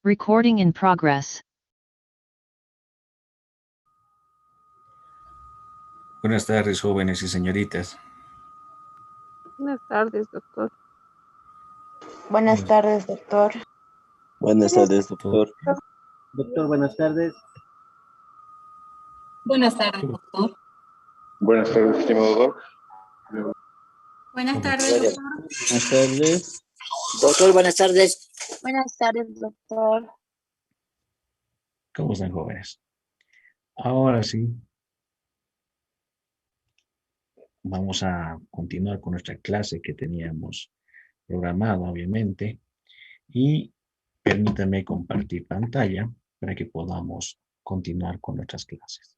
Recording in progress. Buenas tardes, jóvenes y señoritas. Buenas tardes, doctor. Buenas tardes, doctor. Buenas tardes, doctor. Doctor, buenas tardes. Buenas tardes, doctor. Buenas tardes, estimado Doc. Buenas tardes, doctor. Buenas tardes. Doctor, buenas tardes. Buenas tardes, doctor. ¿Cómo están, jóvenes? Ahora sí, vamos a continuar con nuestra clase que teníamos programada, obviamente. Y permítanme compartir pantalla para que podamos continuar con nuestras clases.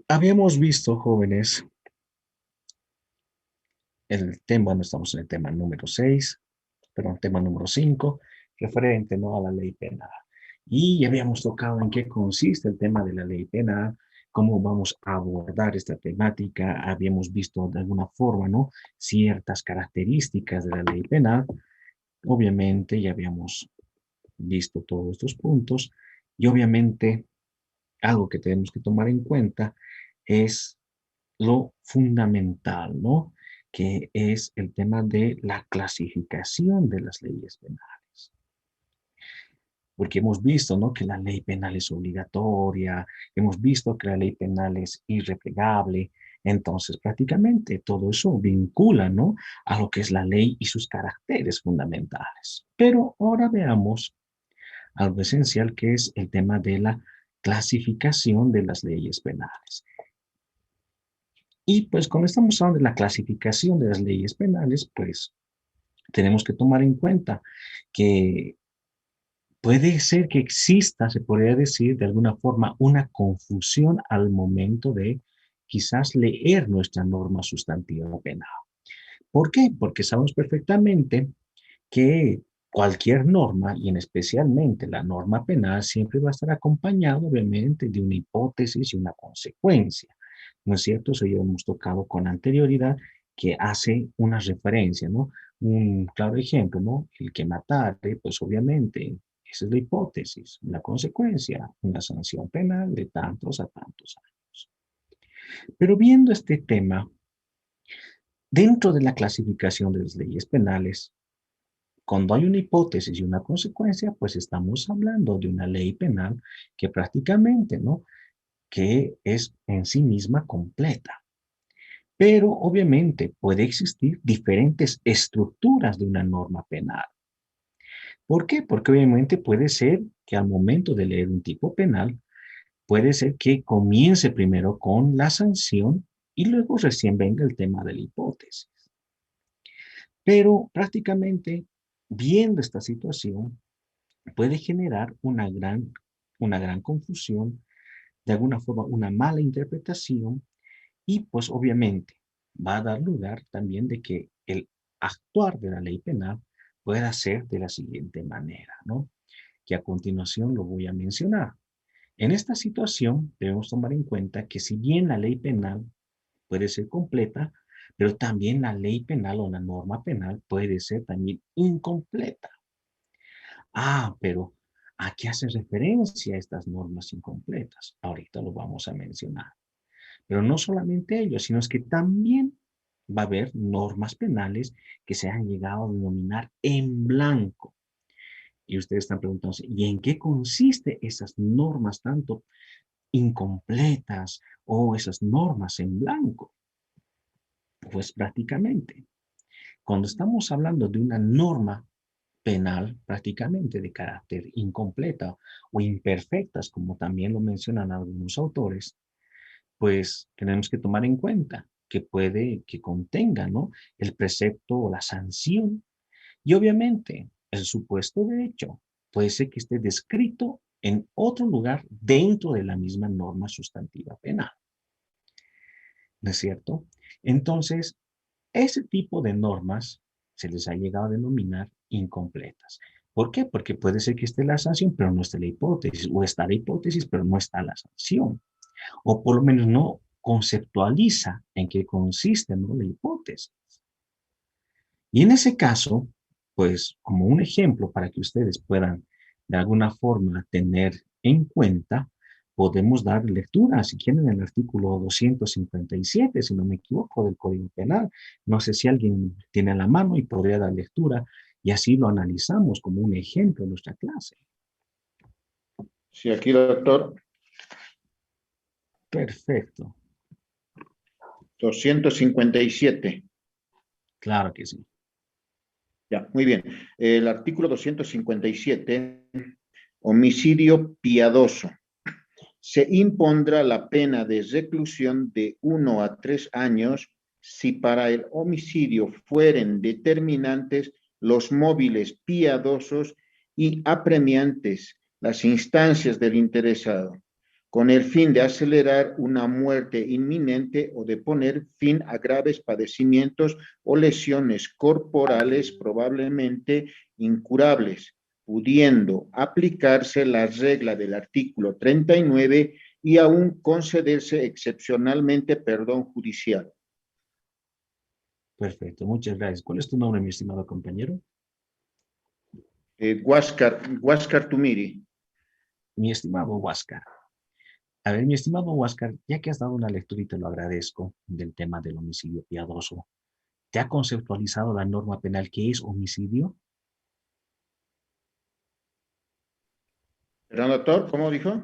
Habíamos visto, jóvenes, el tema, bueno, estamos en el tema número 6, perdón, tema número 5, referente, ¿no?, a la ley penal. Y ya habíamos tocado en qué consiste el tema de la ley penal, cómo vamos a abordar esta temática. Habíamos visto de alguna forma, ¿no?, ciertas características de la ley penal. Obviamente ya habíamos visto todos estos puntos y obviamente algo que tenemos que tomar en cuenta es lo fundamental, ¿no?, que es el tema de la clasificación de las leyes penales. Porque hemos visto, ¿no?, que la ley penal es obligatoria, hemos visto que la ley penal es irrefragable. Entonces, prácticamente todo eso vincula, ¿no?, a lo que es la ley y sus caracteres fundamentales. Pero ahora veamos algo esencial, que es el tema de la clasificación de las leyes penales. Y pues cuando estamos hablando de la clasificación de las leyes penales, pues tenemos que tomar en cuenta que puede ser que exista, se podría decir de alguna forma, una confusión al momento de quizás leer nuestra norma sustantiva penal. ¿Por qué? Porque sabemos perfectamente que cualquier norma, y en especialmente la norma penal, siempre va a estar acompañada, obviamente, de una hipótesis y una consecuencia. ¿No es cierto? Eso ya hemos tocado con anterioridad, que hace una referencia, ¿no? Un claro ejemplo, ¿no? El que matare, pues obviamente, esa es la hipótesis. La consecuencia, una sanción penal de tantos a tantos años. Pero viendo este tema, dentro de la clasificación de las leyes penales, cuando hay una hipótesis y una consecuencia, pues estamos hablando de una ley penal que prácticamente, ¿no?, que es en sí misma completa. Pero obviamente puede existir diferentes estructuras de una norma penal. ¿Por qué? Porque obviamente puede ser que al momento de leer un tipo penal, puede ser que comience primero con la sanción y luego recién venga el tema de la hipótesis. Pero prácticamente, viendo esta situación, puede generar una gran confusión, de alguna forma una mala interpretación, y pues obviamente va a dar lugar también de que el actuar de la ley penal pueda ser de la siguiente manera, ¿no?, que a continuación lo voy a mencionar. En esta situación debemos tomar en cuenta que si bien la ley penal puede ser completa, pero también la ley penal o la norma penal puede ser también incompleta. Pero ¿a qué hace referencia estas normas incompletas? Ahorita lo vamos a mencionar. Pero no solamente ello, sino es que también va a haber normas penales que se han llegado a denominar en blanco. Y ustedes están preguntándose, ¿y en qué consiste esas normas tanto incompletas o esas normas en blanco? Pues prácticamente, cuando estamos hablando de una norma penal prácticamente de carácter incompleta o imperfectas, como también lo mencionan algunos autores, pues tenemos que tomar en cuenta que puede que contenga, ¿no?, el precepto o la sanción. Y obviamente el supuesto de hecho puede ser que esté descrito en otro lugar dentro de la misma norma sustantiva penal. ¿No es cierto? Entonces, ese tipo de normas se les ha llegado a denominar incompletas. ¿Por qué? Porque puede ser que esté la sanción, pero no esté la hipótesis, o está la hipótesis, pero no está la sanción, o por lo menos no conceptualiza en qué consiste, ¿no?, la hipótesis. Y en ese caso, pues como un ejemplo para que ustedes puedan de alguna forma tener en cuenta, podemos dar lectura, si quieren, el artículo 257, si no me equivoco, del Código Penal. No sé si alguien tiene a la mano y podría dar lectura, y así lo analizamos como un ejemplo en nuestra clase. Sí, aquí, doctor. Perfecto. 257. Claro que sí. Ya, muy bien. El artículo 257, homicidio piadoso. Se impondrá la pena de reclusión de 1 a 3 años si para el homicidio fueren determinantes los móviles piadosos y apremiantes las instancias del interesado. con el fin de acelerar una muerte inminente o de poner fin a graves padecimientos o lesiones corporales probablemente incurables, pudiendo aplicarse la regla del artículo 39 y aún concederse excepcionalmente perdón judicial. Perfecto, muchas gracias. ¿Cuál es tu nombre, mi estimado compañero? Huáscar Tumiri. Mi estimado Huáscar. A ver, mi estimado Huáscar, ya que has dado una lectura y te lo agradezco del tema del homicidio piadoso, ¿te ha conceptualizado la norma penal que es homicidio? Perdón, doctor, ¿cómo dijo?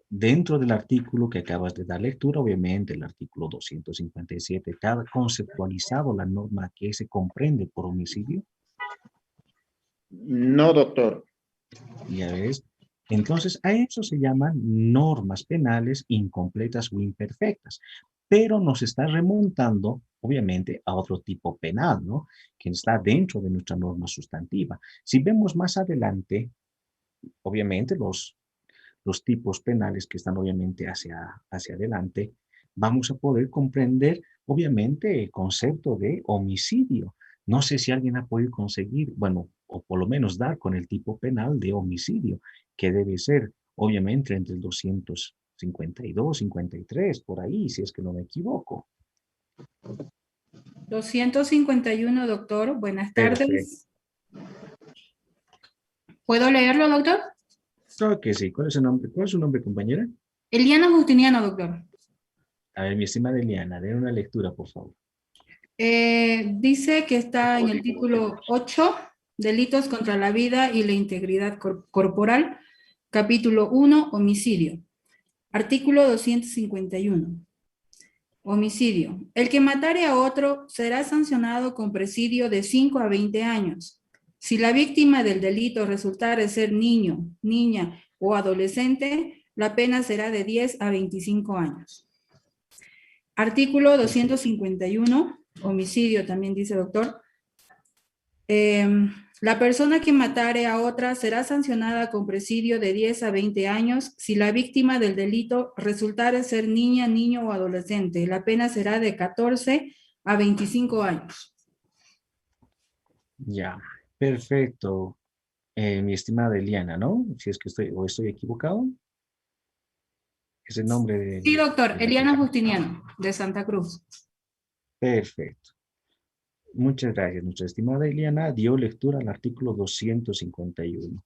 Dentro del artículo que acabas de dar lectura, obviamente el artículo 257, ¿te ha conceptualizado la norma que se comprende por homicidio? No, doctor. Ya ves. Entonces, a eso se llaman normas penales incompletas o imperfectas, pero nos está remontando, obviamente, a otro tipo penal, ¿no? Que está dentro de nuestra norma sustantiva. Si vemos más adelante, obviamente, los tipos penales que están obviamente hacia adelante, vamos a poder comprender, obviamente, el concepto de homicidio. No sé si alguien ha podido conseguir, bueno, o por lo menos dar con el tipo penal de homicidio, que debe ser, obviamente, entre el 252, 53, por ahí, si es que no me equivoco. 251, doctor. Buenas Perfecto. tardes. ¿Puedo leerlo, doctor? Creo que sí. ¿Cuál es su nombre? ¿Cuál es su nombre, compañera? Eliana Justiniano, doctor. A ver, mi estimada Eliana, den una lectura, por favor. Dice que está en el título 8, Delitos contra la vida y la integridad corporal, capítulo 1, homicidio. Artículo 251. Homicidio. El que matare a otro será sancionado con presidio de 5 a 20 años. Si la víctima del delito resultare ser niño, niña o adolescente, la pena será de 10 a 25 años. Artículo 251, homicidio, también dice doctor. La persona que matare a otra será sancionada con presidio de 10 a 20 años si la víctima del delito resultare ser niña, niño o adolescente. La pena será de 14 a 25 años. Ya, perfecto. Mi estimada Eliana, ¿no? Si es que estoy equivocado. Es el nombre de... Sí, doctor. Eliana Justiniano, de Santa Cruz. Perfecto. Muchas gracias. Nuestra estimada Eliana dio lectura al artículo 251.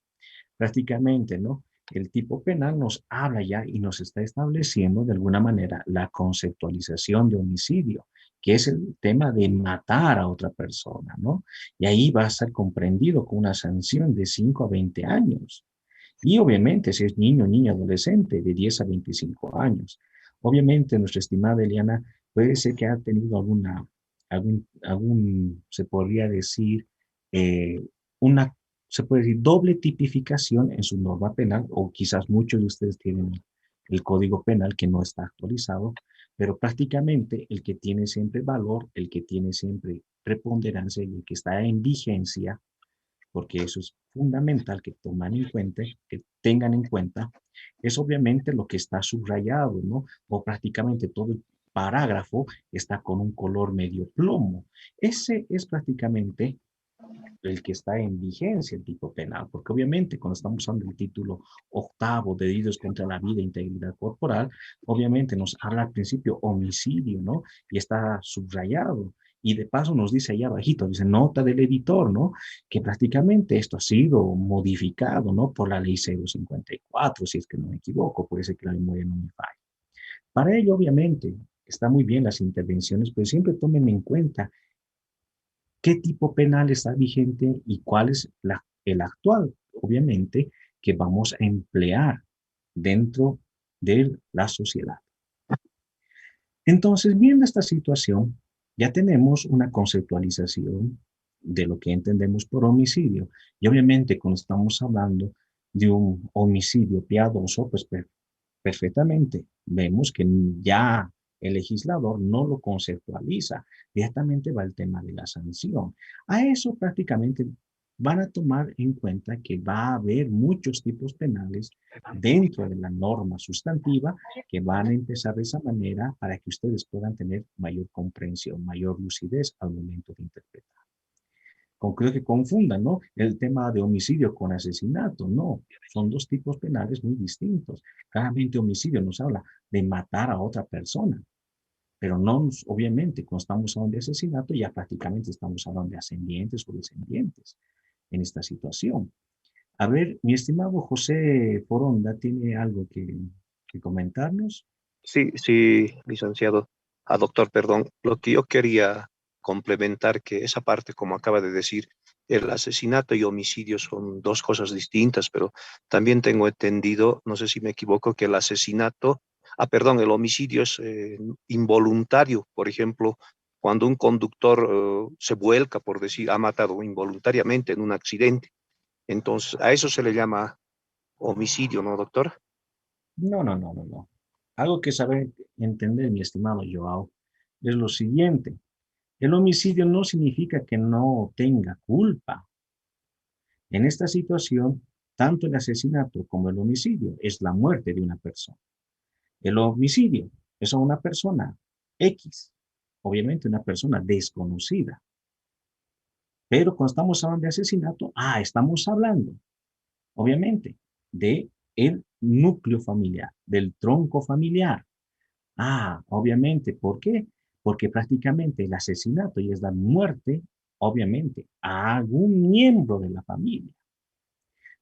Prácticamente, ¿no? El tipo penal nos habla ya y nos está estableciendo de alguna manera la conceptualización de homicidio, que es el tema de matar a otra persona, ¿no? Y ahí va a ser comprendido con una sanción de 5 a 20 años. Y obviamente, si es niño, niña, adolescente, de 10 a 25 años. Obviamente, nuestra estimada Eliana puede ser que ha tenido se podría decir, se puede decir, doble tipificación en su norma penal, o quizás muchos de ustedes tienen el código penal que no está actualizado, pero prácticamente el que tiene siempre valor, el que tiene siempre preponderancia y el que está en vigencia, porque eso es fundamental que tengan en cuenta, es obviamente lo que está subrayado, ¿no? O prácticamente todo el parágrafo está con un color medio plomo. Ese es prácticamente el que está en vigencia, el tipo penal, porque obviamente cuando estamos usando el título octavo de delitos contra la vida e integridad corporal, obviamente nos habla al principio homicidio, ¿no? Y está subrayado. Y de paso nos dice allá abajito, dice nota del editor, ¿no? Que prácticamente esto ha sido modificado, ¿no? Por la ley 054, si es que no me equivoco, puede ser que la memoria no me falle. Para ello, obviamente, está muy bien las intervenciones, pero siempre tomen en cuenta qué tipo penal está vigente y cuál es el actual, obviamente, que vamos a emplear dentro de la sociedad. Entonces, viendo esta situación, ya tenemos una conceptualización de lo que entendemos por homicidio. Y obviamente, cuando estamos hablando de un homicidio piadoso, pues perfectamente vemos que ya el legislador no lo conceptualiza, directamente va el tema de la sanción. A eso prácticamente van a tomar en cuenta que va a haber muchos tipos penales dentro de la norma sustantiva que van a empezar de esa manera para que ustedes puedan tener mayor comprensión, mayor lucidez al momento de interpretar. Creo que confundan, ¿no? El tema de homicidio con asesinato, no. Son dos tipos penales muy distintos. Claramente homicidio nos habla de matar a otra persona, pero no, obviamente, cuando estamos hablando de asesinato, ya prácticamente estamos hablando de ascendientes o descendientes en esta situación. A ver, mi estimado José Foronda, ¿tiene algo que comentarnos? Sí, sí, licenciado. Doctor, perdón. Lo que yo quería complementar que esa parte, como acaba de decir, el asesinato y homicidio son dos cosas distintas, pero también tengo entendido, no sé si me equivoco, que el asesinato, perdón, el homicidio es involuntario. Por ejemplo, cuando un conductor se vuelca, por decir, ha matado involuntariamente en un accidente. Entonces, a eso se le llama homicidio, ¿no, doctor? No, no, no, no, no. Algo que saber entender, mi estimado Joao, es lo siguiente. El homicidio no significa que no tenga culpa. En esta situación, tanto el asesinato como el homicidio es la muerte de una persona. El homicidio es a una persona X, obviamente una persona desconocida. Pero cuando estamos hablando de asesinato, estamos hablando, obviamente, de el núcleo familiar, del tronco familiar. Obviamente, ¿por qué? Porque prácticamente el asesinato y es la muerte, obviamente, a algún miembro de la familia.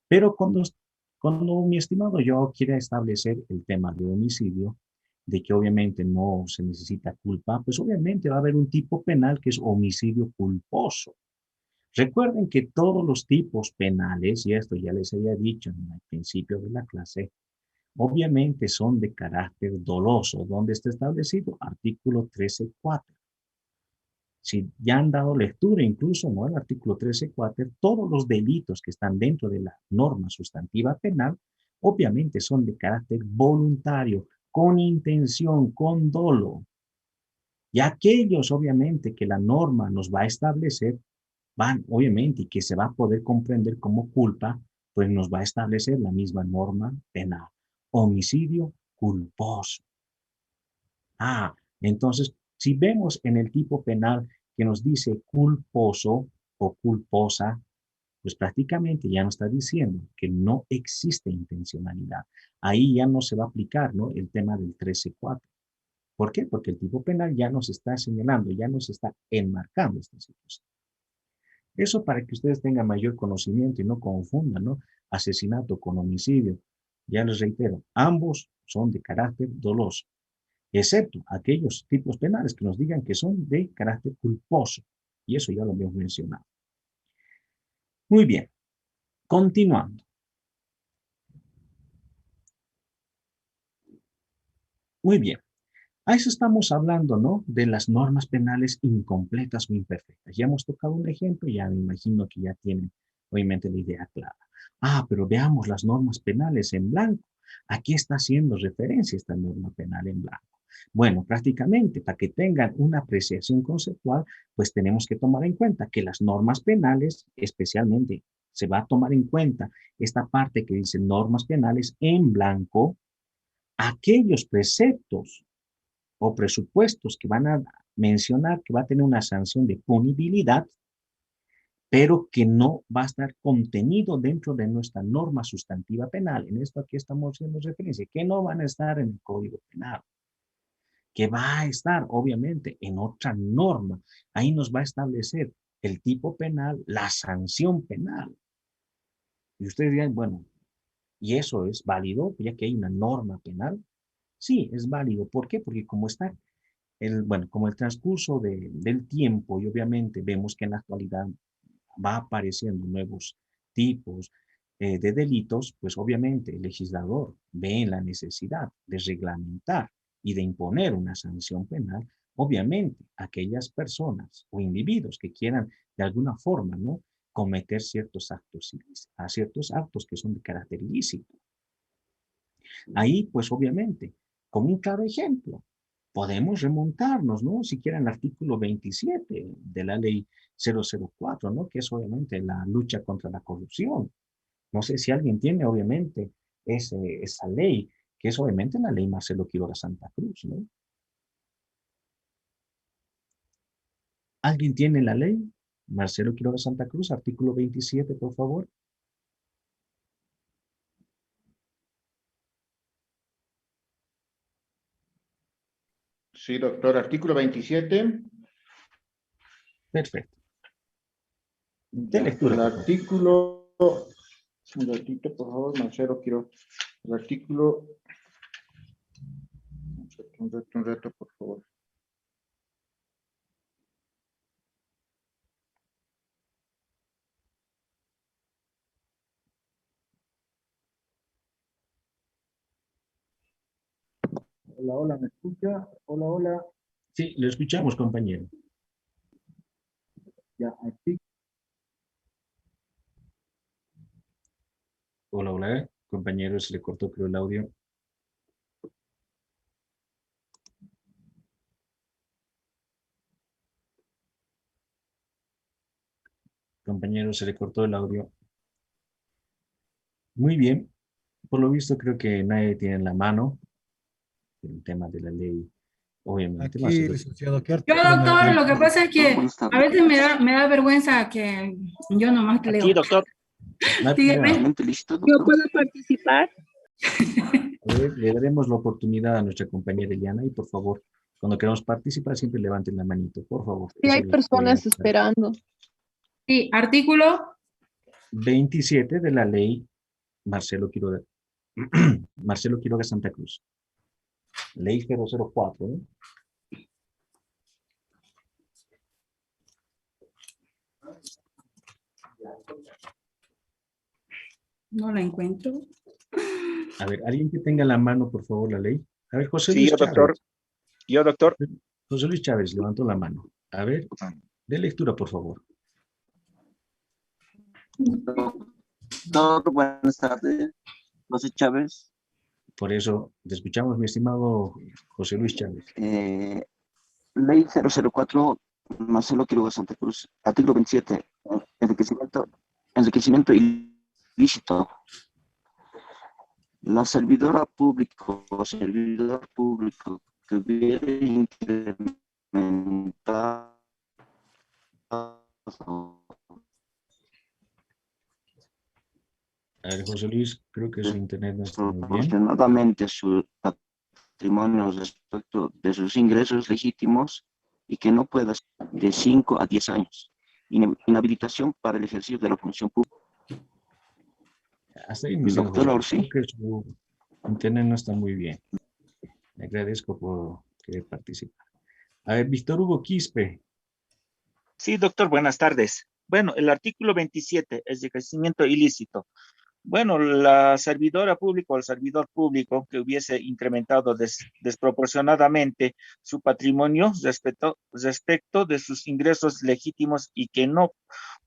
Pero cuando mi estimado yo quiere establecer el tema de homicidio, de que obviamente no se necesita culpa, pues obviamente va a haber un tipo penal que es homicidio culposo. Recuerden que todos los tipos penales, y esto ya les había dicho en el principio de la clase, obviamente son de carácter doloso. ¿Dónde está establecido? Artículo 13.4. Si ya han dado lectura incluso, ¿no? El artículo 13.4, todos los delitos que están dentro de la norma sustantiva penal, obviamente son de carácter voluntario, con intención, con dolo. Y aquellos, obviamente, que la norma nos va a establecer, van, obviamente, y que se va a poder comprender como culpa, pues nos va a establecer la misma norma penal. Homicidio culposo. Entonces, si vemos en el tipo penal que nos dice culposo o culposa, pues prácticamente ya nos está diciendo que no existe intencionalidad. Ahí ya no se va a aplicar, ¿no?, el tema del 13.4. ¿Por qué? Porque el tipo penal ya nos está señalando, ya nos está enmarcando esta situación. Eso para que ustedes tengan mayor conocimiento y no confundan, ¿no?, asesinato con homicidio. Ya les reitero, ambos son de carácter doloso, excepto aquellos tipos penales que nos digan que son de carácter culposo. Y eso ya lo hemos mencionado. Muy bien, continuando. Muy bien, a eso estamos hablando, ¿no?, de las normas penales incompletas o imperfectas. Ya hemos tocado un ejemplo, ya me imagino que ya tienen, obviamente, la idea clara. Pero veamos las normas penales en blanco. ¿A qué está haciendo referencia esta norma penal en blanco? Bueno, prácticamente, para que tengan una apreciación conceptual, pues tenemos que tomar en cuenta que las normas penales, especialmente, se va a tomar en cuenta esta parte que dice normas penales en blanco, aquellos preceptos o presupuestos que van a mencionar que va a tener una sanción de punibilidad, pero que no va a estar contenido dentro de nuestra norma sustantiva penal. En esto aquí estamos haciendo referencia, que no van a estar en el Código Penal, que va a estar obviamente en otra norma. Ahí nos va a establecer el tipo penal, la sanción penal. Y ustedes dirán, bueno, ¿y eso es válido, ya que hay una norma penal? Sí, es válido. ¿Por qué? Porque como está como el transcurso del tiempo, y obviamente vemos que en la actualidad va apareciendo nuevos tipos de delitos, pues obviamente el legislador ve en la necesidad de reglamentar y de imponer una sanción penal, obviamente aquellas personas o individuos que quieran de alguna forma, ¿no?, cometer ciertos actos que son de carácter ilícito. Ahí, pues obviamente, como un claro ejemplo, podemos remontarnos, ¿no? Siquiera al artículo 27 de la ley 004, ¿no? Que es obviamente la lucha contra la corrupción. No sé si alguien tiene, obviamente, esa ley, que es obviamente la ley Marcelo Quiroga Santa Cruz, ¿no? ¿Alguien tiene la ley Marcelo Quiroga Santa Cruz, artículo 27, por favor? Sí, doctor. Artículo 27. Perfecto. Ya, lectura, el por favor. artículo, un ratito, por favor, Marcelo, quiero el artículo, un reto, por favor. Hola, hola, ¿me escucha? Hola, hola. Sí, lo escuchamos, compañero. Ya, aquí. Hola, hola, compañero, se le cortó creo el audio. Compañero, se le cortó el audio. Muy bien. Por lo visto, creo que nadie tiene en la mano el tema de la ley. Obviamente, va a Aquí, ser... licenciado, ¿qué Yo, artículo doctor, lo que pasa es que Buenas a veces tardes. me da vergüenza que yo nomás leo. Aquí, doctor. No hay Dígame. problema. ¿Listo, ¿Yo doctor? puedo participar? A ver, le daremos la oportunidad a nuestra compañera Eliana y por favor, cuando queramos participar, siempre levanten la manito, por favor. Sí, hay Esa es personas la esperando. Sí, artículo 27 de la ley Marcelo Quiroga, Marcelo Quiroga Santa Cruz. Ley 004, ¿no? no la encuentro. A ver, alguien que tenga en la mano, por favor, la ley. A ver, José Sí, Luis yo, doctor. Chávez. Yo, doctor. José Luis Chávez levantó la mano. A ver, de lectura, por favor. Doctor, buenas tardes. José Chávez. Por eso, te escuchamos, mi estimado José Luis Chávez. Ley 004, Marcelo Quiroga Santa Cruz. Artículo 27. Enriquecimiento ilícito. La servidora público o servidor público que hubiera incrementado A ver, José Luis, creo que su internet no está muy bien. proporcionadamente su patrimonio respecto de sus ingresos legítimos y que no pueda ser de 5 a 10 años. Inhabilitación para el ejercicio de la función pública. Hasta ahí, mi señor Doctor José Luis, Orsi. creo que su internet no está muy bien. Le agradezco por querer participar. A ver, Víctor Hugo Quispe. Sí, doctor, buenas tardes. Bueno, el artículo 27 es de crecimiento ilícito. Bueno, la servidora pública o el servidor público que hubiese incrementado desproporcionadamente su patrimonio respecto de sus ingresos legítimos y que no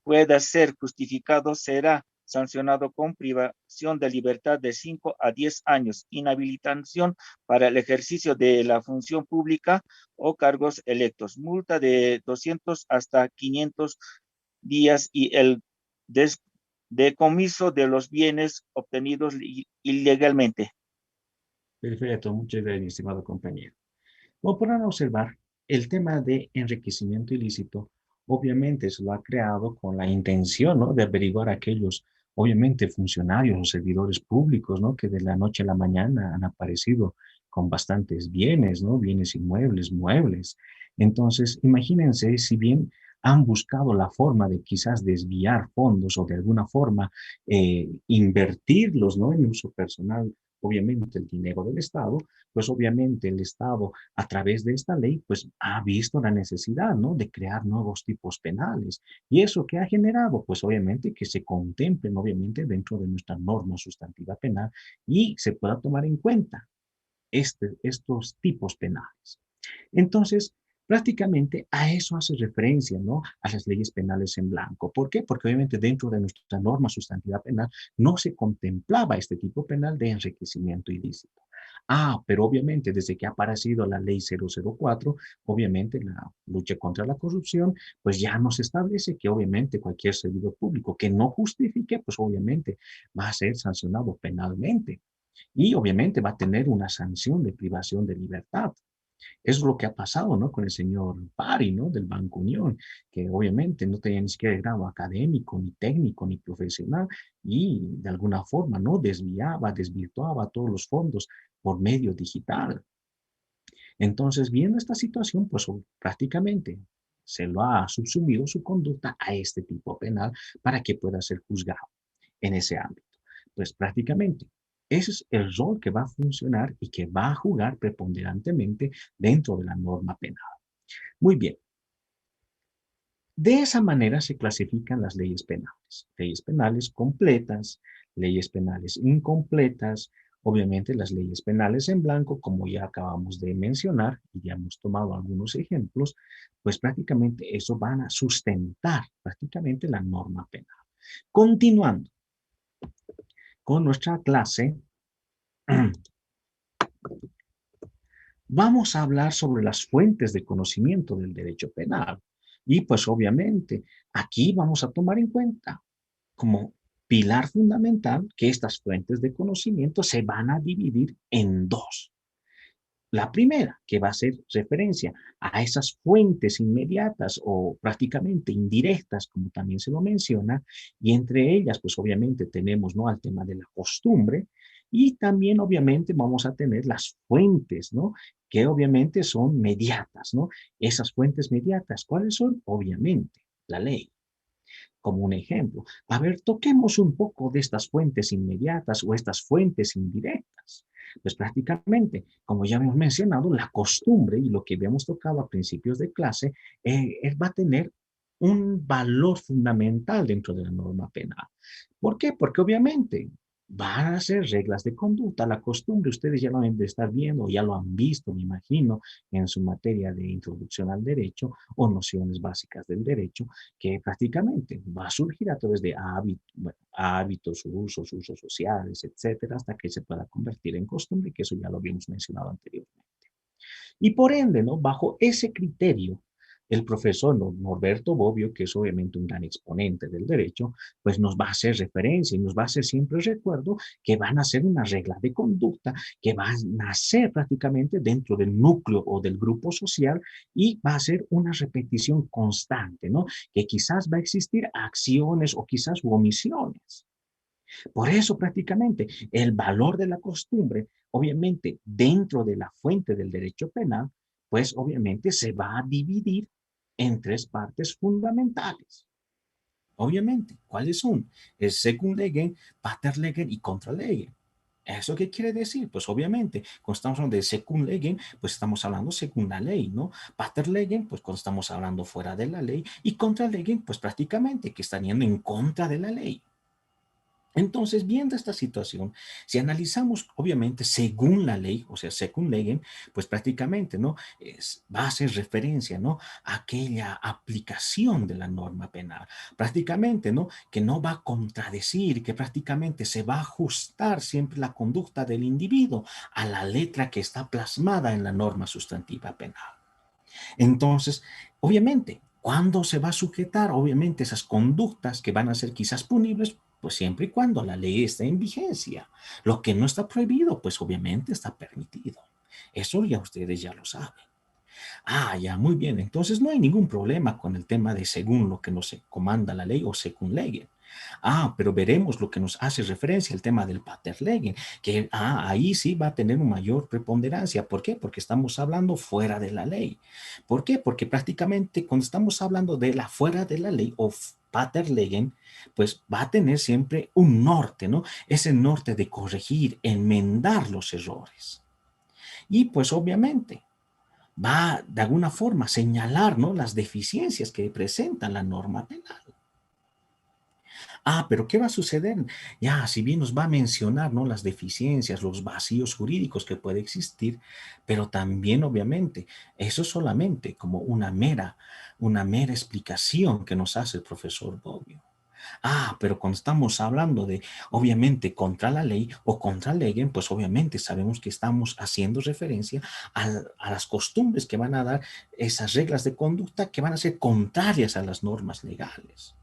pueda ser justificado será sancionado con privación de libertad de 5 a 10 años, inhabilitación para el ejercicio de la función pública o cargos electos, multa de 200 hasta 500 días y el decomiso de los bienes obtenidos ilegalmente. Perfecto, muchas gracias, mi estimado compañero. Como podrán observar, el tema de enriquecimiento ilícito, obviamente se lo ha creado con la intención, ¿no?, de averiguar a aquellos, obviamente, funcionarios o servidores públicos, ¿no?, que de la noche a la mañana han aparecido con bastantes bienes, ¿no?, bienes inmuebles, muebles. Entonces, imagínense, si bien han buscado la forma de quizás desviar fondos o de alguna forma invertirlos, ¿no?, en uso personal, obviamente el dinero del Estado, pues obviamente el Estado a través de esta ley pues ha visto la necesidad, ¿no?, de crear nuevos tipos penales. ¿Y eso qué ha generado? Pues obviamente que se contemplen obviamente dentro de nuestra norma sustantiva penal y se pueda tomar en cuenta estos tipos penales. Entonces, prácticamente a eso hace referencia, ¿no?, a las leyes penales en blanco. ¿Por qué? Porque obviamente dentro de nuestra norma sustantiva penal no se contemplaba este tipo penal de enriquecimiento ilícito. Pero obviamente desde que ha aparecido la ley 004, obviamente la lucha contra la corrupción, pues ya nos establece que obviamente cualquier servidor público que no justifique, pues obviamente va a ser sancionado penalmente. Y obviamente va a tener una sanción de privación de libertad. Eso es lo que ha pasado, ¿no? Con el señor Pari, ¿no? Del Banco Unión, que obviamente no tenía ni siquiera el grado académico, ni técnico, ni profesional, y de alguna forma, ¿no? Desvirtuaba todos los fondos por medio digital. Entonces, viendo esta situación, pues prácticamente se lo ha subsumido su conducta a este tipo penal para que pueda ser juzgado en ese ámbito. Pues prácticamente ese es el rol que va a funcionar y que va a jugar preponderantemente dentro de la norma penal. Muy bien. De esa manera se clasifican las leyes penales. Leyes penales completas, leyes penales incompletas, obviamente las leyes penales en blanco, como ya acabamos de mencionar y ya hemos tomado algunos ejemplos, pues prácticamente eso van a sustentar prácticamente la norma penal. Continuando con nuestra clase, vamos a hablar sobre las fuentes de conocimiento del derecho penal. Y pues obviamente aquí vamos a tomar en cuenta como pilar fundamental que estas fuentes de conocimiento se van a dividir en dos. La primera, que va a hacer referencia a esas fuentes inmediatas o prácticamente indirectas, como también se lo menciona, y entre ellas, pues obviamente tenemos, ¿no?, al tema de la costumbre, y también obviamente vamos a tener las fuentes, ¿no?, que obviamente son mediatas, ¿no? Esas fuentes mediatas, ¿cuáles son? Obviamente, la ley. Como un ejemplo. A ver, toquemos un poco de estas fuentes inmediatas o estas fuentes indirectas. Pues prácticamente, como ya hemos mencionado, la costumbre y lo que habíamos tocado a principios de clase va a tener un valor fundamental dentro de la norma penal. ¿Por qué? Porque obviamente van a ser reglas de conducta. La costumbre, ustedes ya lo han de estar viendo, ya lo han visto, me imagino, en su materia de introducción al derecho o nociones básicas del derecho, que prácticamente va a surgir a través de hábitos, usos sociales, etcétera, hasta que se pueda convertir en costumbre, que eso ya lo habíamos mencionado anteriormente. Y por ende, ¿no?, bajo ese criterio, el profesor Norberto Bobbio, que es obviamente un gran exponente del derecho, pues nos va a hacer referencia y nos va a hacer siempre recuerdo que van a ser una regla de conducta que va a nacer prácticamente dentro del núcleo o del grupo social y va a ser una repetición constante, ¿no? Que quizás va a existir acciones o quizás omisiones. Por eso prácticamente el valor de la costumbre, obviamente dentro de la fuente del derecho penal, pues obviamente se va a dividir en tres partes fundamentales. Obviamente, ¿cuáles son? Es secund legen, pater legen y contra legen. ¿Eso qué quiere decir? Pues obviamente, cuando estamos hablando de secund legen, pues estamos hablando según la ley, ¿no? Pater legen, pues cuando estamos hablando fuera de la ley, y contra legen, pues prácticamente que están yendo en contra de la ley. Entonces, viendo esta situación, si analizamos, obviamente, según la ley, o sea, secund legen, pues prácticamente, ¿no?, va a hacer referencia, ¿no?, a aquella aplicación de la norma penal. Prácticamente, ¿no?, que no va a contradecir, que prácticamente se va a ajustar siempre la conducta del individuo a la letra que está plasmada en la norma sustantiva penal. Entonces, obviamente, ¿cuándo se va a sujetar? Obviamente, esas conductas que van a ser quizás punibles, pues siempre y cuando la ley esté en vigencia. Lo que no está prohibido, pues obviamente está permitido. Eso ya ustedes ya lo saben. Ya, muy bien. Entonces no hay ningún problema con el tema de según lo que nos comanda la ley o secund legen. Pero veremos lo que nos hace referencia al tema del pater legen, que ahí sí va a tener una mayor preponderancia. ¿Por qué? Porque estamos hablando fuera de la ley. ¿Por qué? Porque prácticamente cuando estamos hablando de la fuera de la ley o pater legen, pues va a tener siempre un norte, ¿no? Ese norte de corregir, enmendar los errores. Y pues obviamente va de alguna forma a señalar, ¿no?, las deficiencias que presenta la norma penal. Pero ¿qué va a suceder? Ya, si bien nos va a mencionar, ¿no?, las deficiencias, los vacíos jurídicos que puede existir, pero también, obviamente, eso solamente como una mera explicación que nos hace el profesor Bobbio. Pero cuando estamos hablando de, obviamente, contra la ley o contra ley, pues obviamente sabemos que estamos haciendo referencia a las costumbres que van a dar esas reglas de conducta que van a ser contrarias a las normas legales.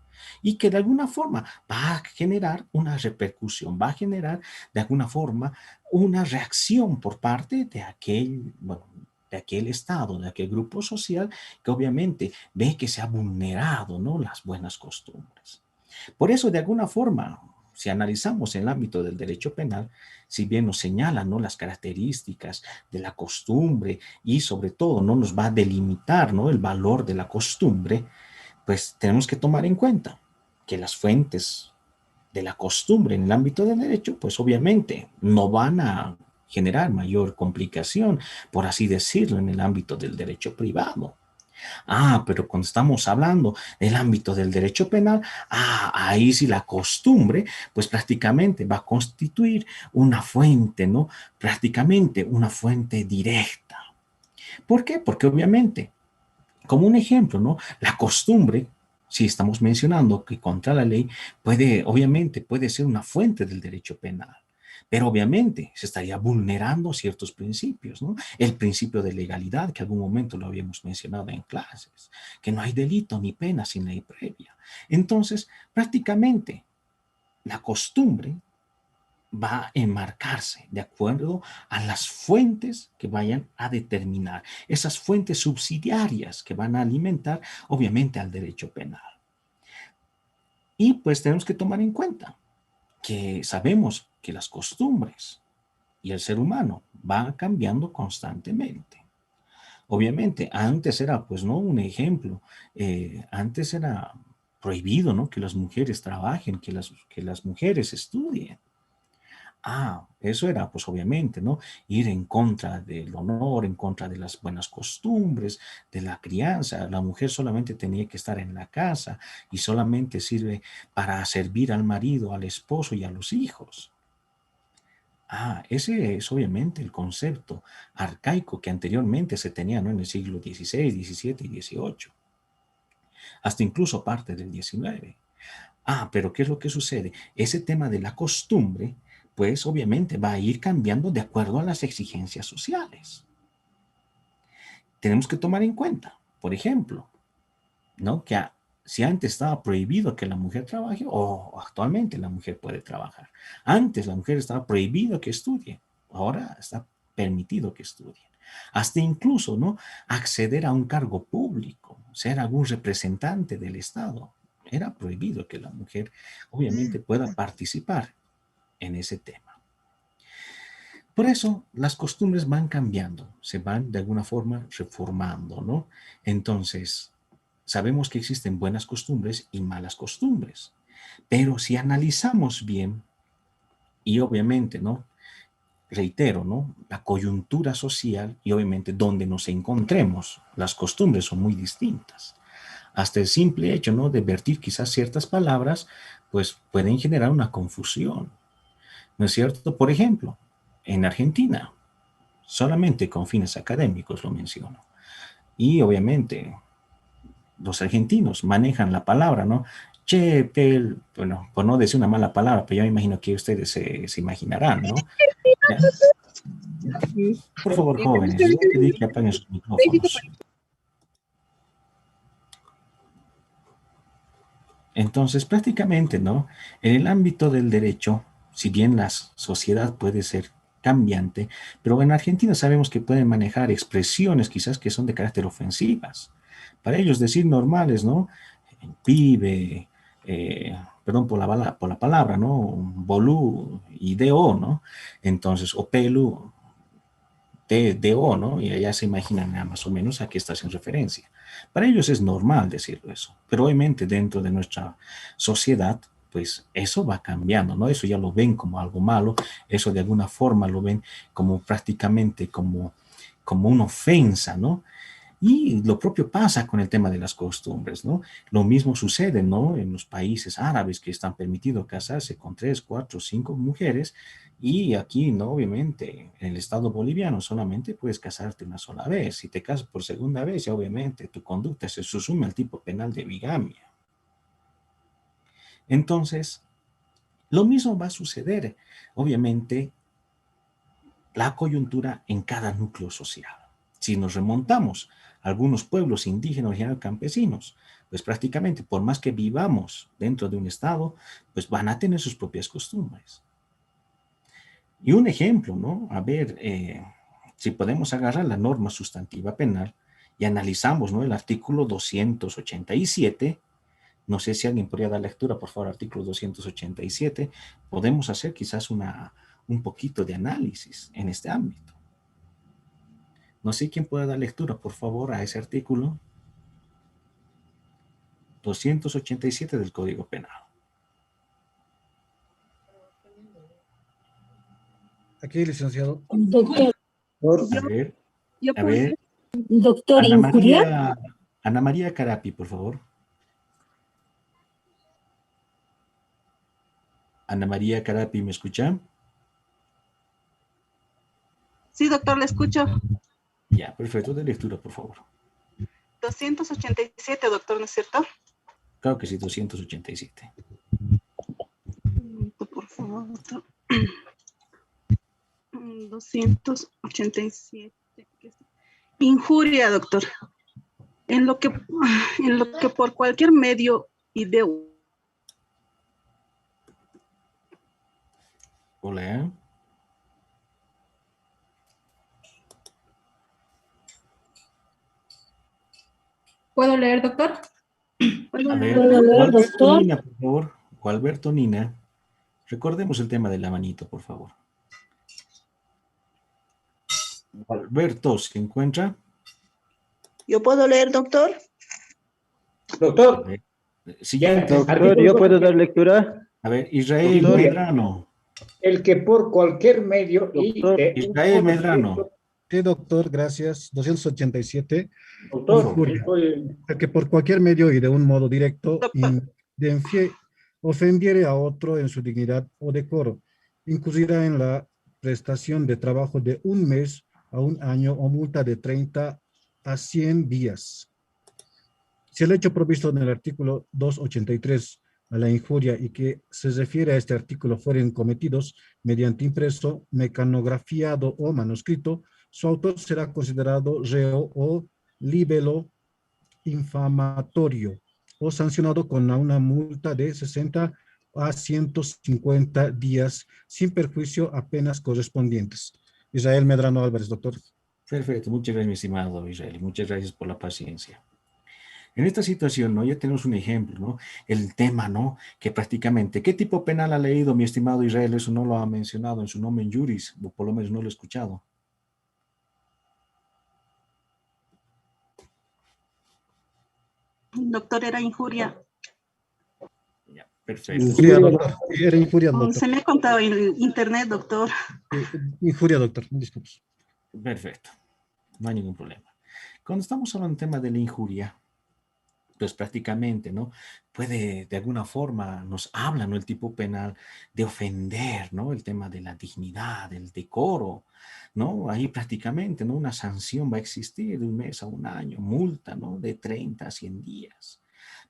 Y que de alguna forma va a generar una repercusión, va a generar de alguna forma una reacción por parte de aquel, bueno, de aquel estado, de aquel grupo social que obviamente ve que se ha vulnerado, ¿no?, las buenas costumbres. Por eso, de alguna forma, si analizamos el ámbito del derecho penal, si bien nos señala, ¿no?, las características de la costumbre y sobre todo no nos va a delimitar, ¿no?, el valor de la costumbre, pues tenemos que tomar en cuenta que las fuentes de la costumbre en el ámbito del derecho, pues obviamente no van a generar mayor complicación, por así decirlo, en el ámbito del derecho privado. Pero cuando estamos hablando del ámbito del derecho penal, ahí sí la costumbre, pues prácticamente va a constituir una fuente, ¿no? Prácticamente una fuente directa. ¿Por qué? Porque obviamente, como un ejemplo, ¿no?, la costumbre, si estamos mencionando que contra la ley, obviamente puede ser una fuente del derecho penal. Pero obviamente se estaría vulnerando ciertos principios, ¿no? El principio de legalidad, que algún momento lo habíamos mencionado en clases, que no hay delito ni pena sin ley previa. Entonces, prácticamente, la costumbre va a enmarcarse de acuerdo a las fuentes que vayan a determinar, esas fuentes subsidiarias que van a alimentar, obviamente, al derecho penal. Y pues tenemos que tomar en cuenta que sabemos que las costumbres y el ser humano va cambiando constantemente. Obviamente, antes era, pues, ¿no?, un ejemplo, antes era prohibido, ¿no?, que las mujeres trabajen, que las mujeres estudien. Eso era, pues obviamente, ¿no?, ir en contra del honor, en contra de las buenas costumbres, de la crianza. La mujer solamente tenía que estar en la casa y solamente sirve para servir al marido, al esposo y a los hijos. Ese es obviamente el concepto arcaico que anteriormente se tenía, ¿no?, en el siglo XVI, XVII y XVIII, hasta incluso parte del XIX. Pero ¿qué es lo que sucede? Ese tema de la costumbre, pues obviamente va a ir cambiando de acuerdo a las exigencias sociales. Tenemos que tomar en cuenta, por ejemplo, ¿no?, que si antes estaba prohibido que la mujer trabaje, o actualmente la mujer puede trabajar. Antes la mujer estaba prohibido que estudie, ahora está permitido que estudie. Hasta incluso, ¿no?, acceder a un cargo público, ser algún representante del Estado. Era prohibido que la mujer, obviamente, pueda participar en ese tema. Por eso, las costumbres van cambiando, se van de alguna forma reformando, ¿no? Entonces, sabemos que existen buenas costumbres y malas costumbres, pero si analizamos bien, y obviamente, ¿no?, reitero, ¿no?, la coyuntura social y obviamente donde nos encontremos, las costumbres son muy distintas. Hasta el simple hecho, ¿no?, de vertir quizás ciertas palabras, pues pueden generar una confusión, ¿no es cierto? Por ejemplo, en Argentina, solamente con fines académicos lo menciono, y obviamente los argentinos manejan la palabra, ¿no? Che, bueno, por no decir una mala palabra, pero yo me imagino que ustedes se imaginarán, ¿no? ¿Ya? Por favor, jóvenes, les voy a pedir que apaguen sus micrófonos. Entonces, prácticamente, ¿no?, en el ámbito del derecho, si bien la sociedad puede ser cambiante, pero en Argentina sabemos que pueden manejar expresiones quizás que son de carácter ofensivas. Para ellos decir normales, ¿no?, pibe, perdón por la palabra, ¿no?, bolú y do, ¿no? Entonces, o pelu, do, ¿no? Y allá se imaginan más o menos a qué está haciendo referencia. Para ellos es normal decirlo eso, pero obviamente dentro de nuestra sociedad, pues eso va cambiando, ¿no? Eso ya lo ven como algo malo, eso de alguna forma lo ven como prácticamente como una ofensa, ¿no? Y lo propio pasa con el tema de las costumbres, ¿no? Lo mismo sucede, ¿no?, en los países árabes que están permitidos casarse con 3, 4, 5 mujeres, y aquí, ¿no?, obviamente, en el estado boliviano solamente puedes casarte una sola vez. Si te casas por segunda vez, ya obviamente tu conducta se susume al tipo penal de bigamia. Entonces, lo mismo va a suceder, obviamente, la coyuntura en cada núcleo social. Si nos remontamos a algunos pueblos indígenas y campesinos, pues prácticamente por más que vivamos dentro de un estado, pues van a tener sus propias costumbres. Y un ejemplo, ¿no? A ver, si podemos agarrar la norma sustantiva penal y analizamos, ¿no?, el artículo 287, no sé si alguien podría dar lectura, por favor, artículo 287, podemos hacer quizás un poquito de análisis en este ámbito. No sé quién puede dar lectura, por favor, a ese artículo 287 del Código Penal. Aquí, licenciado. Doctor, A ver, doctor, injuriar. Ana María Carapi, por favor. Ana María Carapi, ¿me escucha? Sí, doctor, le escucho. Ya, perfecto, de lectura, por favor. 287, doctor, ¿no es cierto? Claro que sí, 287. Por favor, doctor. 287. Injuria, doctor. En lo que por cualquier medio y de... Hola. ¿Puedo leer, doctor? A ver, Gualberto Nina, por favor. Gualberto Nina. Recordemos el tema de la manito, por favor. Gualberto, ¿se encuentra? ¿Yo puedo leer, doctor? Doctor. Siguiente. Doctor, ¿yo puedo dar lectura? A ver, Israel Doctor. Medrano. El que por cualquier medio... Israel Medrano. Sí, doctor, gracias. 287. Doctor, El que por cualquier medio y de un modo directo ofendiere a otro en su dignidad o decoro, incurrirá en la prestación de trabajo de 1 mes a 1 año o multa de 30 a 100 días. Si el hecho provisto en el artículo 283 a la injuria y que se refiere a este artículo fueren cometidos mediante impreso, mecanografiado o manuscrito, su autor será considerado reo o libelo infamatorio o sancionado con una multa de 60 a 150 días sin perjuicio a penas correspondientes. Israel Medrano Álvarez, doctor. Perfecto, muchas gracias, mi estimado Israel. Muchas gracias por la paciencia. En esta situación, ¿no? Ya tenemos un ejemplo, ¿no? El tema, ¿no? Que prácticamente, ¿qué tipo penal ha leído mi estimado Israel? Eso no lo ha mencionado en su nombre en juris, o por lo menos no lo he escuchado. Doctor, era injuria. Ya, perfecto. Injuria, doctor. Era injuria, doctor. Se me ha contado en internet, doctor. Injuria, doctor. Disculpe. Perfecto. No hay ningún problema. Cuando estamos hablando del tema de la injuria, pues prácticamente, ¿no? Puede, de alguna forma, nos habla, ¿no?, el tipo penal de ofender, ¿no? El tema de la dignidad, del decoro, ¿no? Ahí prácticamente, ¿no?, una sanción va a existir de 1 mes a 1 año, multa, ¿no?, de 30 a 100 días.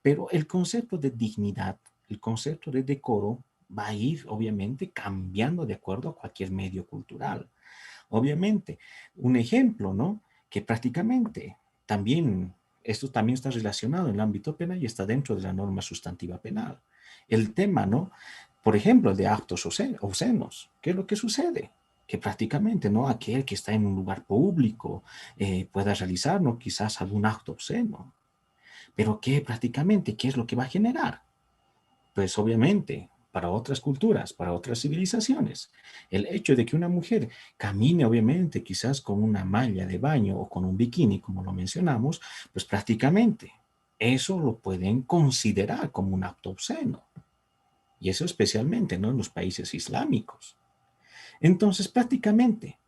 Pero el concepto de dignidad, el concepto de decoro va a ir, obviamente, cambiando de acuerdo a cualquier medio cultural. Obviamente, un ejemplo, ¿no?, que prácticamente también... Esto también está relacionado en el ámbito penal y está dentro de la norma sustantiva penal. El tema, ¿no? Por ejemplo, el de actos obscenos. ¿Qué es lo que sucede? Que prácticamente, ¿no?, aquel que está en un lugar público pueda realizar, ¿no?, quizás algún acto obsceno. Pero ¿qué prácticamente? ¿Qué es lo que va a generar? Pues obviamente, para otras culturas, para otras civilizaciones, el hecho de que una mujer camine, obviamente, quizás con una malla de baño o con un bikini, como lo mencionamos, pues prácticamente eso lo pueden considerar como un acto obsceno. Y eso especialmente, ¿no?, en los países islámicos. Entonces, prácticamente,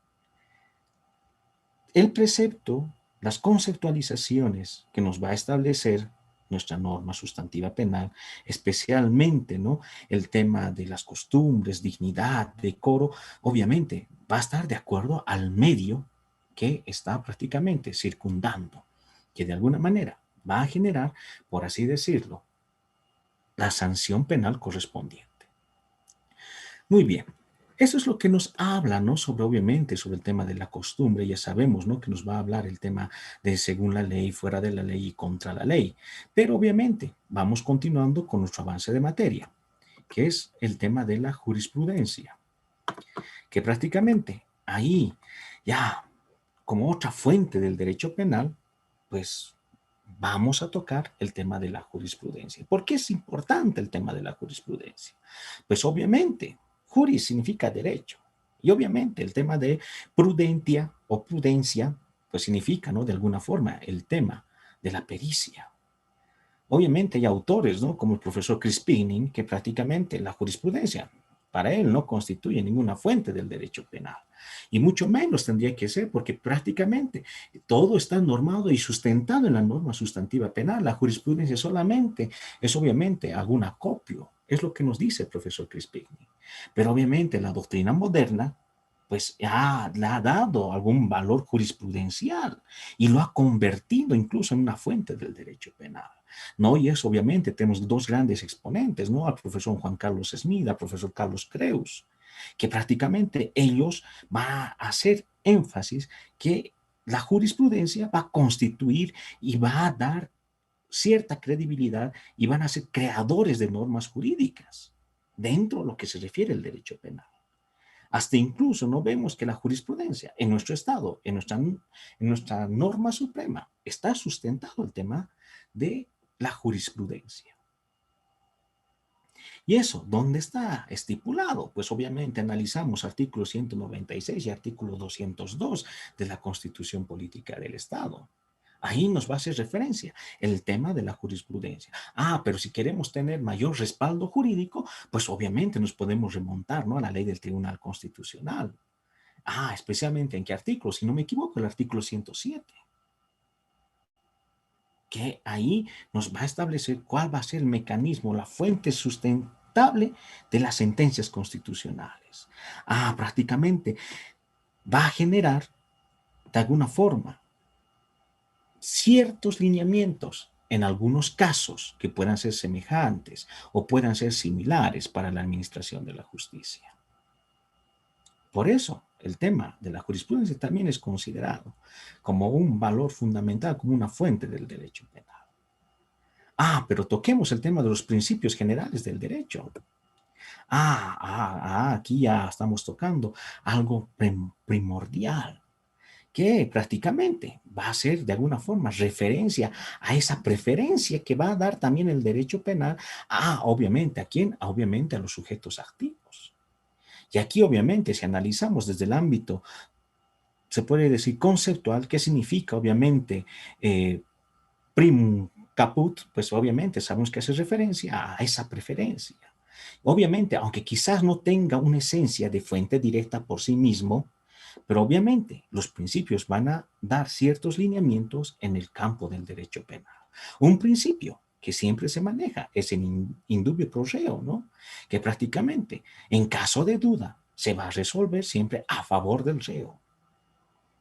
el precepto, las conceptualizaciones que nos va a establecer nuestra norma sustantiva penal, especialmente, ¿no?, el tema de las costumbres, dignidad, decoro, obviamente va a estar de acuerdo al medio que está prácticamente circundando, que de alguna manera va a generar, por así decirlo, la sanción penal correspondiente. Muy bien. Eso es lo que nos habla, ¿no? Sobre, obviamente, sobre el tema de la costumbre. Ya sabemos, ¿no? Que nos va a hablar el tema de según la ley, fuera de la ley y contra la ley. Pero, obviamente, vamos continuando con nuestro avance de materia, que es el tema de la jurisprudencia. Que prácticamente ahí, ya como otra fuente del derecho penal, pues vamos a tocar el tema de la jurisprudencia. ¿Por qué es importante el tema de la jurisprudencia? Pues obviamente, juris significa derecho. Y obviamente el tema de prudencia o prudencia, pues significa, ¿no? De alguna forma, el tema de la pericia. Obviamente hay autores, ¿no? Como el profesor Crispini, que prácticamente la jurisprudencia para él no constituye ninguna fuente del derecho penal. Y mucho menos tendría que ser porque prácticamente todo está normado y sustentado en la norma sustantiva penal. La jurisprudencia solamente es obviamente algún acopio. Es lo que nos dice el profesor Crispini. Pero obviamente la doctrina moderna pues ya le ha dado algún valor jurisprudencial y lo ha convertido incluso en una fuente del derecho penal. ¿No? Y eso obviamente tenemos dos grandes exponentes, ¿no? Al profesor Juan Carlos Smith, al profesor Carlos Creus, que prácticamente ellos van a hacer énfasis que la jurisprudencia va a constituir y va a dar cierta credibilidad y van a ser creadores de normas jurídicas dentro de lo que se refiere al derecho penal. Hasta incluso no vemos que la jurisprudencia en nuestro Estado, en nuestra norma suprema, está sustentado el tema de la jurisprudencia. ¿Y eso dónde está estipulado? Pues obviamente analizamos artículo 196 y artículo 202 de la Constitución Política del Estado. Ahí nos va a hacer referencia el tema de la jurisprudencia. Pero si queremos tener mayor respaldo jurídico, pues obviamente nos podemos remontar, ¿no? A la ley del Tribunal Constitucional. Especialmente en qué artículo, si no me equivoco, el artículo 107. Que ahí nos va a establecer cuál va a ser el mecanismo, la fuente sustentable de las sentencias constitucionales. Prácticamente va a generar, de alguna forma, ciertos lineamientos en algunos casos que puedan ser semejantes o puedan ser similares para la administración de la justicia. Por eso, el tema de la jurisprudencia también es considerado como un valor fundamental, como una fuente del derecho penal. Pero toquemos el tema de los principios generales del derecho. Aquí ya estamos tocando algo primordial, que prácticamente va a ser de alguna forma referencia a esa preferencia que va a dar también el derecho penal obviamente, ¿a quién? Obviamente a los sujetos activos. Y aquí obviamente si analizamos desde el ámbito, se puede decir conceptual, ¿qué significa obviamente primum caput? Pues obviamente sabemos que hace referencia a esa preferencia. Obviamente, aunque quizás no tenga una esencia de fuente directa por sí mismo, pero obviamente los principios van a dar ciertos lineamientos en el campo del derecho penal. Un principio que siempre se maneja es el in dubio pro reo, ¿no? Que prácticamente en caso de duda se va a resolver siempre a favor del reo.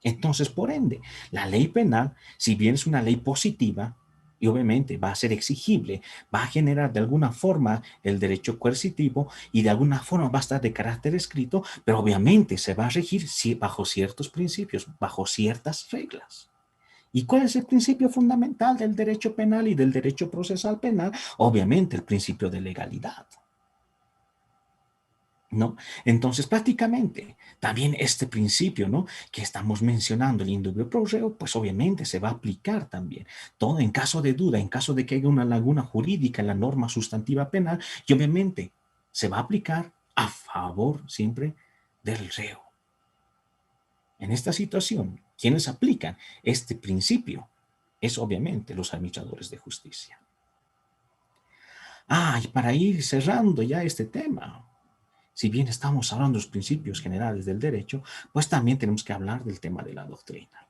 Entonces, por ende, la ley penal, si bien es una ley positiva, y obviamente va a ser exigible, va a generar de alguna forma el derecho coercitivo y de alguna forma va a estar de carácter escrito, pero obviamente se va a regir bajo ciertos principios, bajo ciertas reglas. ¿Y cuál es el principio fundamental del derecho penal y del derecho procesal penal? Obviamente el principio de legalidad, ¿no? Entonces, prácticamente, también este principio, ¿no? Que estamos mencionando, el in dubio pro reo, pues obviamente se va a aplicar también. Todo en caso de duda, en caso de que haya una laguna jurídica en la norma sustantiva penal, y obviamente se va a aplicar a favor siempre del reo. En esta situación, ¿quiénes aplican este principio? Es obviamente los administradores de justicia. Y para ir cerrando ya este tema, si bien estamos hablando de los principios generales del derecho, pues también tenemos que hablar del tema de la doctrina.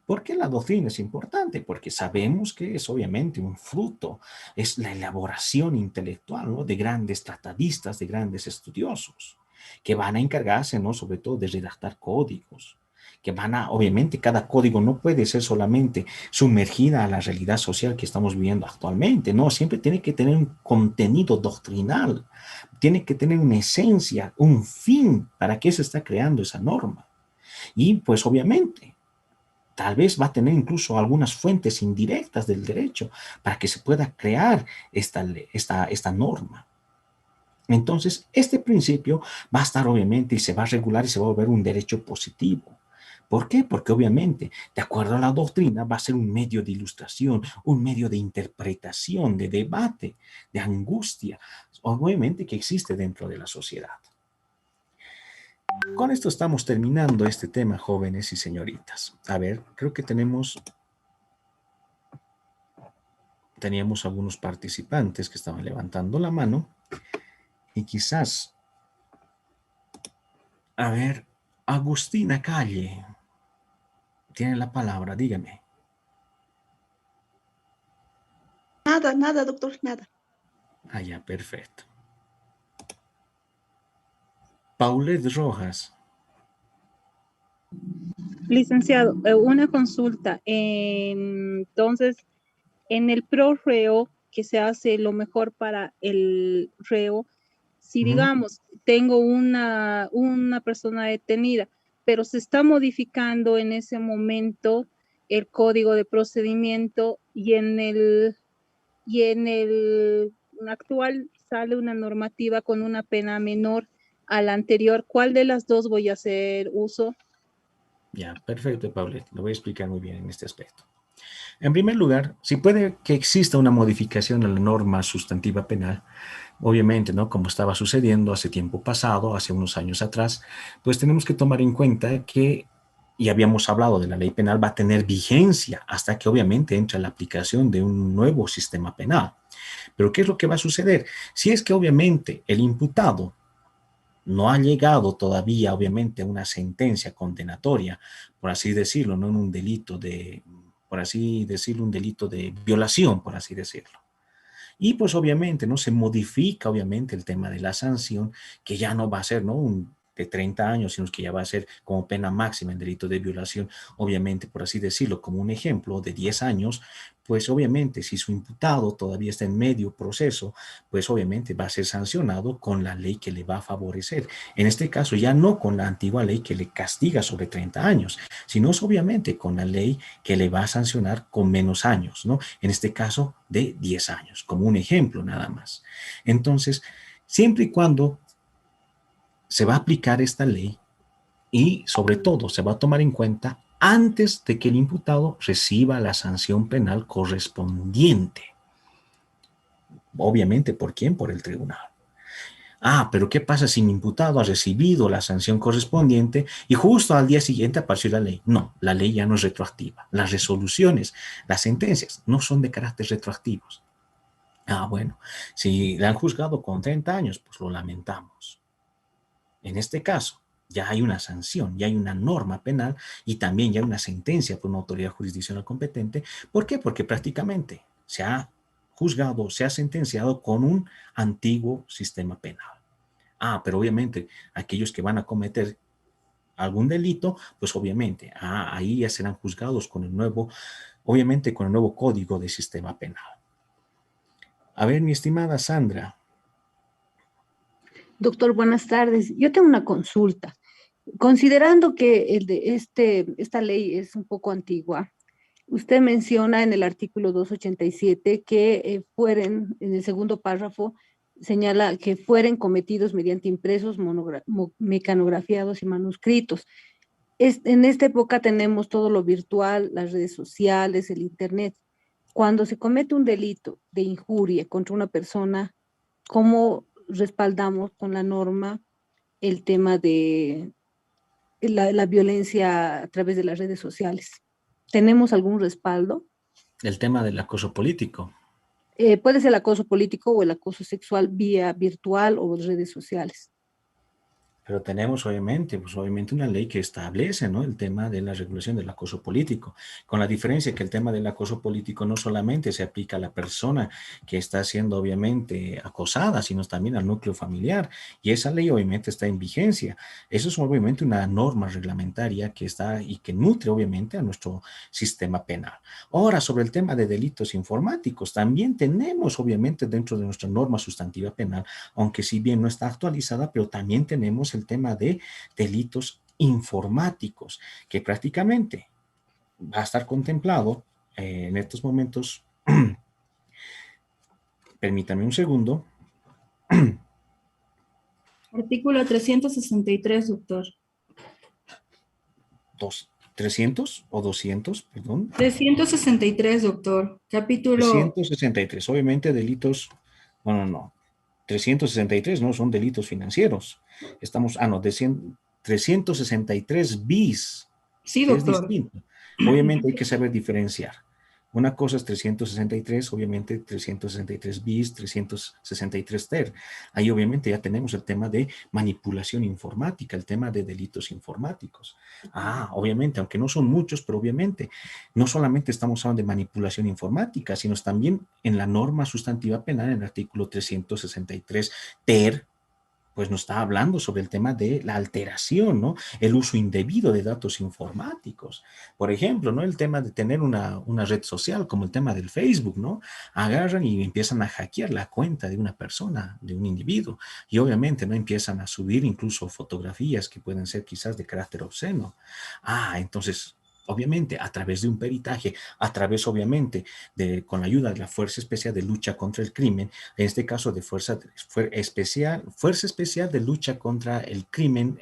¿Por qué la doctrina es importante? Porque sabemos que es obviamente un fruto, es la elaboración intelectual, ¿no? De grandes tratadistas, de grandes estudiosos, que van a encargarse, ¿no? Sobre todo de redactar códigos, que van a, obviamente, cada código no puede ser solamente sumergida a la realidad social que estamos viviendo actualmente, no, siempre tiene que tener un contenido doctrinal, tiene que tener una esencia, un fin, para qué se está creando esa norma. Y pues obviamente, tal vez va a tener incluso algunas fuentes indirectas del derecho para que se pueda crear esta norma. Entonces, este principio va a estar obviamente y se va a regular y se va a volver un derecho positivo. ¿Por qué? Porque obviamente, de acuerdo a la doctrina, va a ser un medio de ilustración, un medio de interpretación, de debate, de angustia, obviamente que existe dentro de la sociedad. Con esto estamos terminando este tema, jóvenes y señoritas. A ver, creo que teníamos algunos participantes que estaban levantando la mano y quizás, a ver, Agustina Calle, tiene la palabra, dígame. Nada, doctor, nada. Ah, ya, perfecto. Paulette Rojas. Licenciado, una consulta. Entonces, en el pro reo, que se hace lo mejor para el reo, si digamos, tengo una persona detenida, pero se está modificando en ese momento el código de procedimiento y en el actual sale una normativa con una pena menor a la anterior, ¿cuál de las dos voy a hacer uso? Ya, perfecto, Paulette. Lo voy a explicar muy bien en este aspecto. En primer lugar, si puede que exista una modificación en la norma sustantiva penal, obviamente, ¿no? Como estaba sucediendo hace tiempo pasado, hace unos años atrás, pues tenemos que tomar en cuenta que, y habíamos hablado de la ley penal, va a tener vigencia hasta que obviamente entre la aplicación de un nuevo sistema penal. Pero ¿qué es lo que va a suceder? Si es que obviamente el imputado no ha llegado todavía, obviamente, a una sentencia condenatoria, por así decirlo, no en un delito de, por así decirlo, un delito de violación, por así decirlo. Y pues obviamente no se modifica obviamente el tema de la sanción, que ya no va a ser, ¿no?, de 30 años, sino que ya va a ser como pena máxima en delito de violación, obviamente, por así decirlo, como un ejemplo, de 10 años, pues obviamente si su imputado todavía está en medio proceso, pues obviamente va a ser sancionado con la ley que le va a favorecer. En este caso ya no con la antigua ley que le castiga sobre 30 años, sino obviamente con la ley que le va a sancionar con menos años, ¿no? En este caso de 10 años, como un ejemplo nada más. Entonces, siempre y cuando se va a aplicar esta ley y sobre todo se va a tomar en cuenta antes de que el imputado reciba la sanción penal correspondiente. Obviamente, ¿por quién? Por el tribunal. Ah, pero ¿qué pasa si mi imputado ha recibido la sanción correspondiente y justo al día siguiente apareció la ley? No, la ley ya no es retroactiva. Las resoluciones, las sentencias no son de carácter retroactivos. Ah, bueno, si la han juzgado con 30 años, pues lo lamentamos. En este caso, ya hay una sanción, ya hay una norma penal y también ya hay una sentencia por una autoridad jurisdiccional competente. ¿Por qué? Porque prácticamente se ha juzgado, se ha sentenciado con un antiguo sistema penal. Ah, pero obviamente aquellos que van a cometer algún delito, pues obviamente ahí ya serán juzgados con el nuevo, obviamente con el nuevo código de sistema penal. A ver, mi estimada Sandra. Doctor, buenas tardes. Yo tengo una consulta. Considerando que esta ley es un poco antigua, usted menciona en el artículo 287 que en el segundo párrafo, señala que fueren cometidos mediante impresos, mecanografiados y manuscritos. En esta época tenemos todo lo virtual, las redes sociales, el internet. Cuando se comete un delito de injuria contra una persona, ¿cómo respaldamos con la norma el tema de la violencia a través de las redes sociales? ¿Tenemos algún respaldo? El tema del acoso político. Puede ser el acoso político o el acoso sexual vía virtual o redes sociales. Pero tenemos obviamente, pues obviamente una ley que establece, ¿no?, el tema de la regulación del acoso político, con la diferencia que el tema del acoso político no solamente se aplica a la persona que está siendo obviamente acosada, sino también al núcleo familiar, y esa ley obviamente está en vigencia. Eso es obviamente una norma reglamentaria que está y que nutre obviamente a nuestro sistema penal. Ahora, sobre el tema de delitos informáticos, también tenemos obviamente dentro de nuestra norma sustantiva penal, aunque si bien no está actualizada, pero también tenemos el tema de delitos informáticos, que prácticamente va a estar contemplado en estos momentos. Permítame un segundo. Artículo 363, doctor. 300 o 200, perdón. 363, doctor. Capítulo... 363, obviamente delitos, no. 363 no son delitos financieros. Estamos, no, 363 bis. Sí, Que es doctor. distinto. Obviamente hay que saber diferenciar. Una cosa es 363, obviamente 363 bis, 363 ter. Ahí obviamente ya tenemos el tema de manipulación informática, el tema de delitos informáticos. Obviamente, aunque no son muchos, pero obviamente no solamente estamos hablando de manipulación informática, sino también en la norma sustantiva penal, en el artículo 363 ter, pues nos está hablando sobre el tema de la alteración, ¿no? El uso indebido de datos informáticos. Por ejemplo, ¿no? El tema de tener una red social, como el tema del Facebook, ¿no? Agarran y empiezan a hackear la cuenta de una persona, de un individuo, y obviamente, ¿no? Empiezan a subir incluso fotografías que pueden ser quizás de carácter obsceno. Entonces, obviamente, a través de un peritaje, a través, obviamente, con la ayuda de la Fuerza Especial de Lucha contra el Crimen, en este caso de Fuerza Especial de Lucha contra el Crimen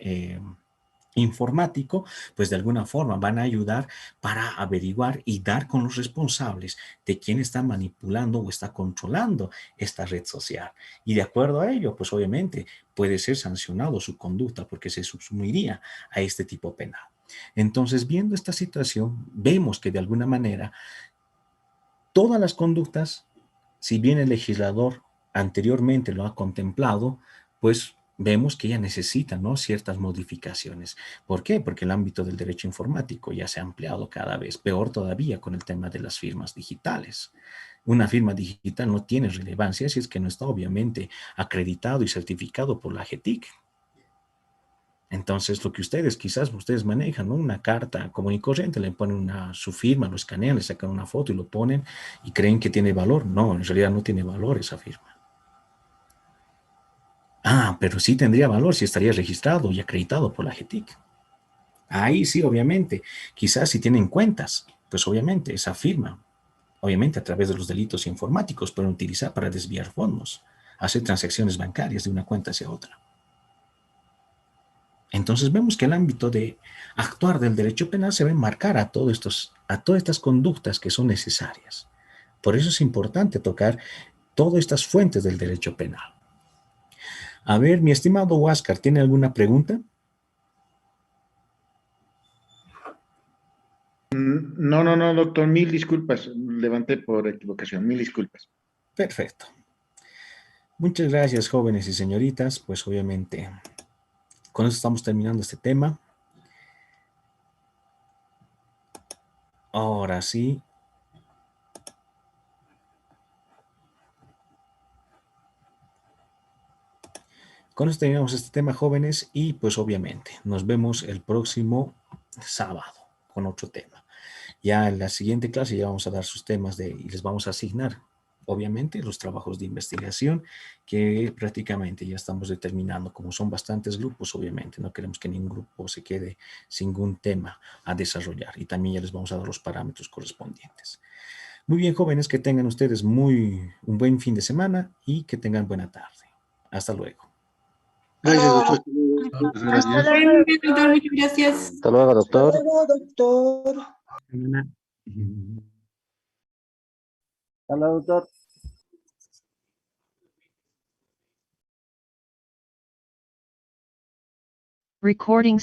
informático, pues de alguna forma van a ayudar para averiguar y dar con los responsables de quién está manipulando o está controlando esta red social. Y de acuerdo a ello, pues obviamente puede ser sancionado su conducta porque se subsumiría a este tipo penal. Entonces, viendo esta situación, vemos que de alguna manera todas las conductas, si bien el legislador anteriormente lo ha contemplado, pues vemos que ya necesitan, ¿no?, ciertas modificaciones. ¿Por qué? Porque el ámbito del derecho informático ya se ha ampliado cada vez, peor todavía con el tema de las firmas digitales. Una firma digital no tiene relevancia si es que no está obviamente acreditado y certificado por la AGETIC. Entonces, lo que quizás ustedes manejan, ¿no?, una carta común y corriente, le ponen su firma, lo escanean, le sacan una foto y lo ponen y creen que tiene valor. No, en realidad no tiene valor esa firma. Pero sí tendría valor si estaría registrado y acreditado por la AGETIC. Ahí sí, obviamente, quizás si tienen cuentas, pues obviamente esa firma, obviamente a través de los delitos informáticos, pueden utilizar para desviar fondos, hacer transacciones bancarias de una cuenta hacia otra. Entonces vemos que el ámbito de actuar del derecho penal se va a enmarcar a todas estas conductas que son necesarias. Por eso es importante tocar todas estas fuentes del derecho penal. A ver, mi estimado Huáscar, ¿tiene alguna pregunta? No, doctor, mil disculpas. Levanté por equivocación, mil disculpas. Perfecto. Muchas gracias, jóvenes y señoritas. Pues obviamente, con eso estamos terminando este tema. Ahora sí. Con eso terminamos este tema, jóvenes, y pues obviamente nos vemos el próximo sábado con otro tema. Ya en la siguiente clase ya vamos a dar sus temas y les vamos a asignar, obviamente, los trabajos de investigación que prácticamente ya estamos determinando. Como son bastantes grupos, obviamente, no queremos que ningún grupo se quede sin ningún tema a desarrollar. Y también ya les vamos a dar los parámetros correspondientes. Muy bien, jóvenes, que tengan ustedes un buen fin de semana y que tengan buena tarde. Hasta luego. Gracias, doctor. Hasta luego, Doctor, muchas gracias. Hasta luego, doctor. Hasta luego, doctor. Hasta luego, doctor. Recording